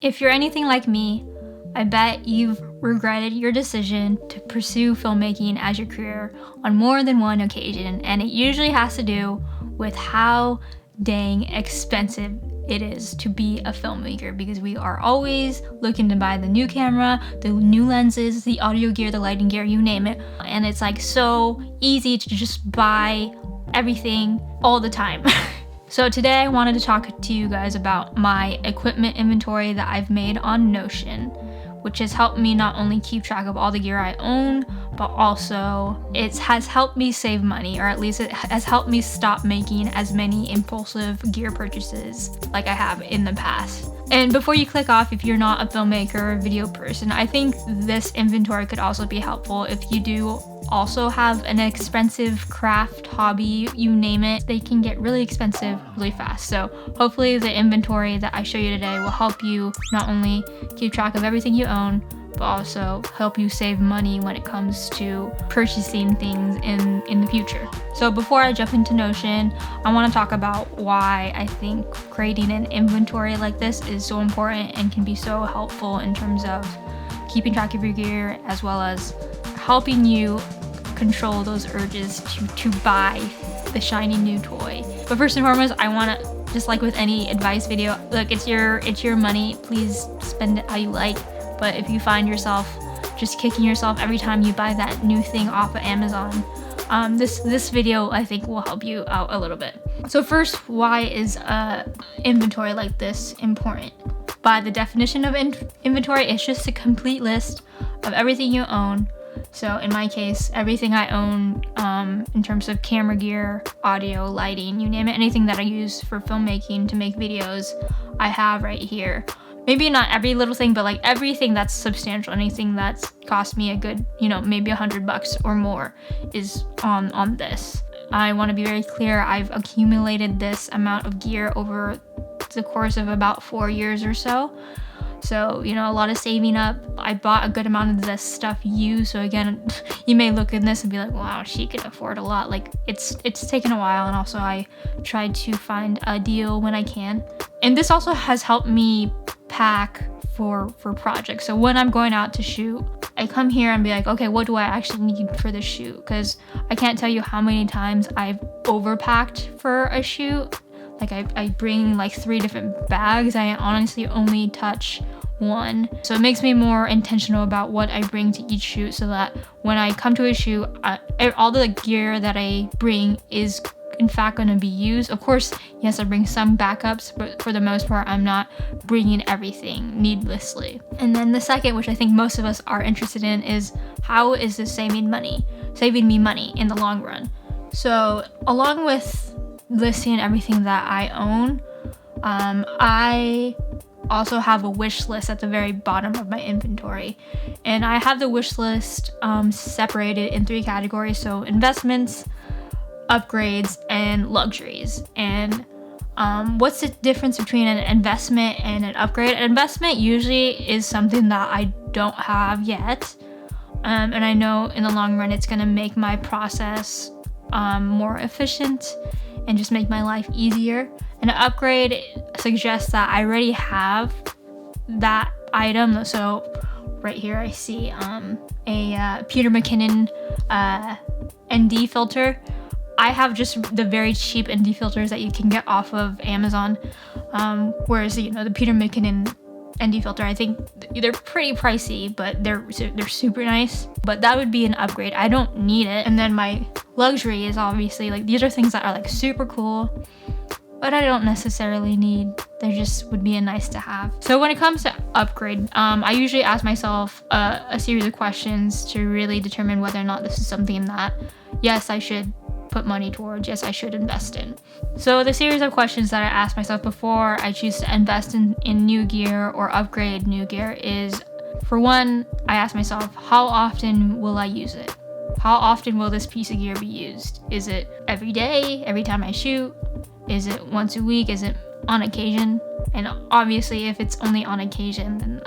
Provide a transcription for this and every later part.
If you're anything like me, I bet you've regretted your decision to pursue filmmaking as your career on more than one occasion, and it usually has to do with how dang expensive it is to be a filmmaker, because we are always looking to buy the new camera, the new lenses, the audio gear, the lighting gear, you name it, and it's like so easy to just buy everything all the time. So today I wanted to talk to you guys about my equipment inventory that I've made on Notion, which has helped me not only keep track of all the gear I own, but also it has helped me save money, or at least it has helped me stop making as many impulsive gear purchases like I have in the past. And before you click off, if you're not a filmmaker or a video person, I think this inventory could also be helpful if you do also have an expensive craft, hobby, you name it. They can get really expensive really fast. So hopefully the inventory that I show you today will help you not only keep track of everything you own, but also help you save money when it comes to purchasing things in the future. So before I jump into Notion, I want to talk about why I think creating an inventory like this is so important and can be so helpful in terms of keeping track of your gear, as well as helping you control those urges to buy the shiny new toy. But first and foremost, I want to, just like with any advice video, look, it's your money, please spend it how you like. But if you find yourself just kicking yourself every time you buy that new thing off of Amazon, this video I think will help you out a little bit. So first, why is inventory like this important? By the definition of inventory, it's just a complete list of everything you own. So in my case, everything I own in terms of camera gear, audio, lighting, you name it, anything that I use for filmmaking to make videos, I have right here. Maybe not every little thing, but like everything that's substantial, anything that's cost me a good, maybe $100 or more is on this. I want to be very clear, I've accumulated this amount of gear over the course of about 4 years or so. So, a lot of saving up. I bought a good amount of this stuff used. So again, you may look at this and be like, wow, she can afford a lot. Like it's taken a while, and also I tried to find a deal when I can. And this also has helped me pack for projects. So when I'm going out to shoot, I come here and be like, okay, what do I actually need for this shoot? Because I can't tell you how many times I've overpacked for a shoot. Like I bring like 3 different bags. I honestly only touch one. So it makes me more intentional about what I bring to each shoot, so that when I come to a shoot, all the gear that I bring is in fact going to be used. Of course, yes, I bring some backups, but for the most part, I'm not bringing everything needlessly. And then the second, which I think most of us are interested in, is how is this saving me money in the long run? So along with listing everything that I own, I also have a wish list at the very bottom of my inventory, and I have the wish list separated in 3 categories. So investments, upgrades, and luxuries. And what's the difference between an investment and an upgrade? An investment usually is something that I don't have yet, and I know in the long run it's going to make my process more efficient and just make my life easier. An upgrade suggests that I already have that item. So right here I see a Peter McKinnon ND filter. I have just the very cheap ND filters that you can get off of Amazon, whereas the Peter McKinnon ND filter, I think they're pretty pricey, but they're super nice. But that would be an upgrade. I don't need it. And then my luxury is obviously like, these are things that are like super cool, but I don't necessarily need. They just would be a nice to have. So when it comes to upgrade, I usually ask myself a series of questions to really determine whether or not this is something that, yes, I should put money towards, yes, I should invest in. So the series of questions that I ask myself before I choose to invest in new gear or upgrade new gear is, for one, I ask myself, how often will I use it? How often will this piece of gear be used? Is it every day, every time I shoot? Is it once a week? Is it on occasion? And obviously if it's only on occasion, then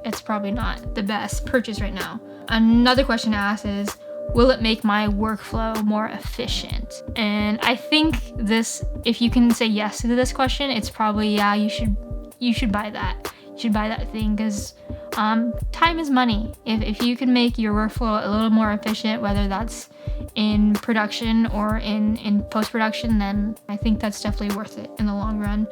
it's probably not the best purchase right now. Another question to ask is, will it make my workflow more efficient? And I think this, if you can say yes to this question, it's probably, yeah, you should buy that. you should buy that thing, because time is money. If you can make your workflow a little more efficient, whether that's in production or in post-production, then I think that's definitely worth it in the long run.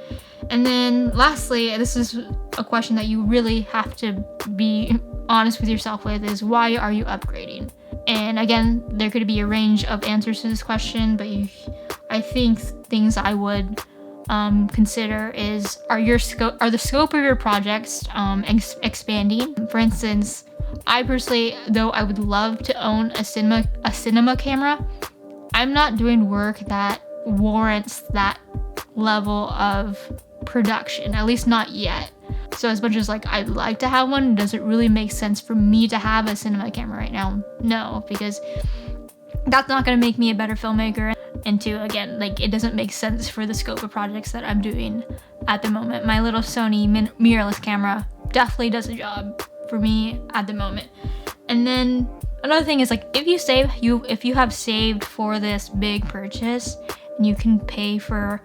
And then lastly, this is a question that you really have to be honest with yourself with, is why are you upgrading? And again, there could be a range of answers to this question, but I think things I would consider is, are the scope of your projects expanding? For instance, I personally, though I would love to own a cinema camera, I'm not doing work that warrants that level of production, at least not yet. So as much as like I'd like to have one, does it really make sense for me to have a cinema camera right now? No, because that's not going to make me a better filmmaker. And two, again, like it doesn't make sense for the scope of projects that I'm doing at the moment. My little Sony mirrorless camera definitely does a job for me at the moment. And then another thing is, like, if you have saved for this big purchase and you can pay for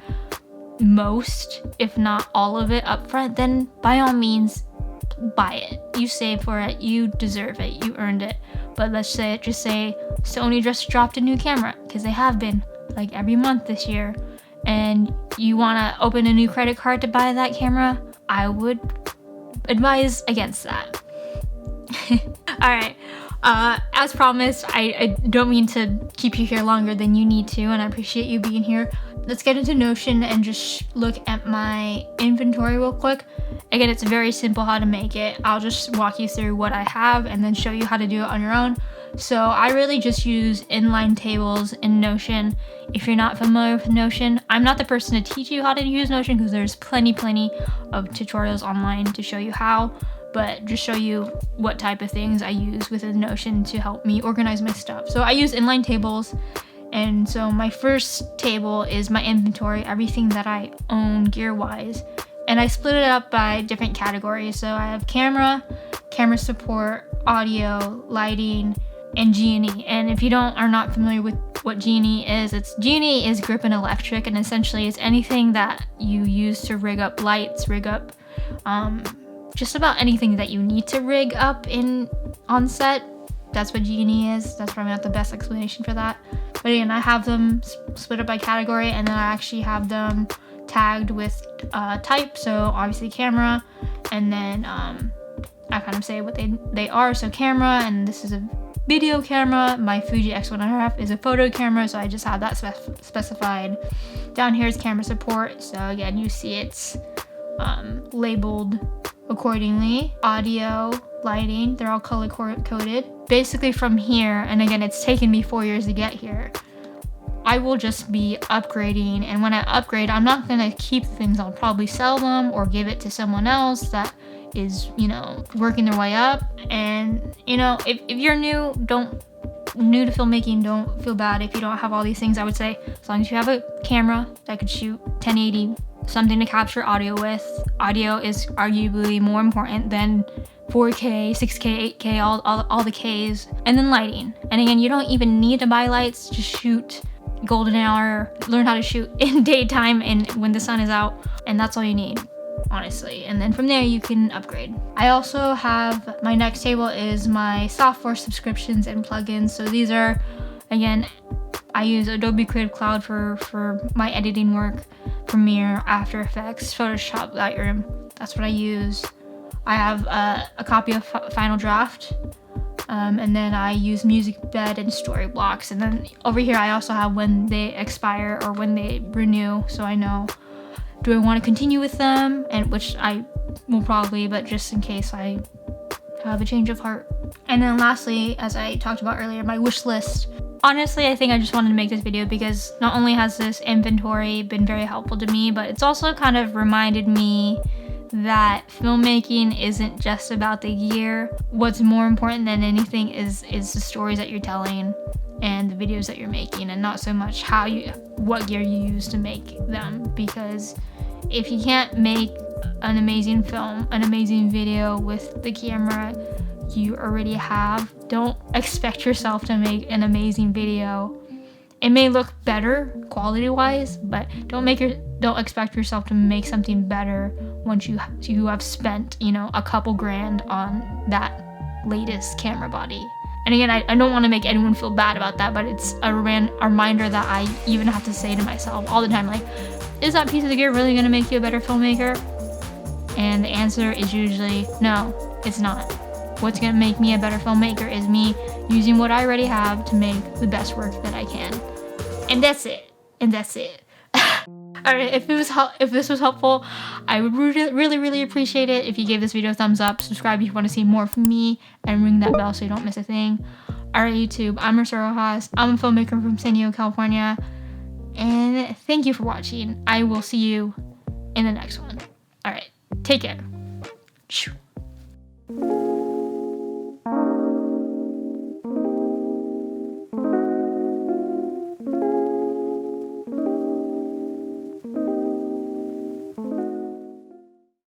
most, if not all of it up front, then by all means buy it. You saved for it, you deserve it, you earned it. But let's say Sony just dropped a new camera, because they have been like every month this year, and you want to open a new credit card to buy that camera, I would advise against that. All right, as promised, I don't mean to keep you here longer than you need to, and I appreciate you being here. Let's get into Notion and just look at my inventory real quick. Again, it's very simple how to make it. I'll just walk you through what I have and then show you how to do it on your own. So I really just use inline tables in Notion. If you're not familiar with Notion, I'm not the person to teach you how to use Notion, because there's plenty of tutorials online to show you how, but just show you what type of things I use within Notion to help me organize my stuff. So I use inline tables. And so my first table is my inventory, everything that I own gear-wise. And I split it up by different categories. So I have camera support, audio, lighting, and G&E. And if you are not familiar with what G&E is, G&E is grip and electric, and essentially it's anything that you use to rig up lights, rig up just about anything that you need to rig up on set. That's what G&E is. That's probably not the best explanation for that. But again, I have them split up by category, and then I actually have them tagged with type. So obviously camera, and then I kind of say what they are. So camera, and this is a video camera. My Fuji X1.5 is a photo camera, so I just have that specified. Down here is camera support. So again, you see it's labeled accordingly. Audio, lighting, they're all color coded. Basically from here, and again, it's taken me 4 years to get here, I will just be upgrading. And when I upgrade, I'm not gonna keep things. I'll probably sell them or give it to someone else that is, working their way up. And if you're new to filmmaking, don't feel bad if you don't have all these things. I would say, as long as you have a camera that could shoot 1080, something to capture audio with. Audio is arguably more important than 4K, 6K, 8K, all the Ks. And then lighting. And again, you don't even need to buy lights. Just shoot golden hour, learn how to shoot in daytime and when the sun is out, and that's all you need, honestly. And then from there you can upgrade. I also have, my next table is my software subscriptions and plugins. So these are, again, I use Adobe Creative Cloud for my editing work, Premiere, After Effects, Photoshop, Lightroom. That's what I use. I have a copy of Final Draft, and then I use Music Bed and Story Blocks. And then over here I also have when they expire or when they renew, so I know, do I want to continue with them, and which I will probably, but just in case I have a change of heart. And then lastly, as I talked about earlier, my wish list. Honestly, I think I just wanted to make this video because not only has this inventory been very helpful to me, but it's also kind of reminded me that filmmaking isn't just about the gear. What's more important than anything is the stories that you're telling and the videos that you're making, and not so much what gear you use to make them. Because if you can't make an amazing film, an amazing video with the camera you already have, don't expect yourself to make an amazing video It may look better quality-wise, but don't expect yourself to make something better once you have spent, a couple grand on that latest camera body. And again, I don't want to make anyone feel bad about that, but it's a reminder that I even have to say to myself all the time, like, is that piece of gear really going to make you a better filmmaker? And the answer is usually no, it's not. What's going to make me a better filmmaker is me using what I already have to make the best work that I can. And that's it. Alright, if this was helpful, I would really appreciate it if you gave this video a thumbs up, subscribe if you want to see more from me, and ring that bell so you don't miss a thing. Alright, YouTube, I'm Marissa Roxas. I'm a filmmaker from San Diego, California, and thank you for watching. I will see you in the next one. Alright, take care.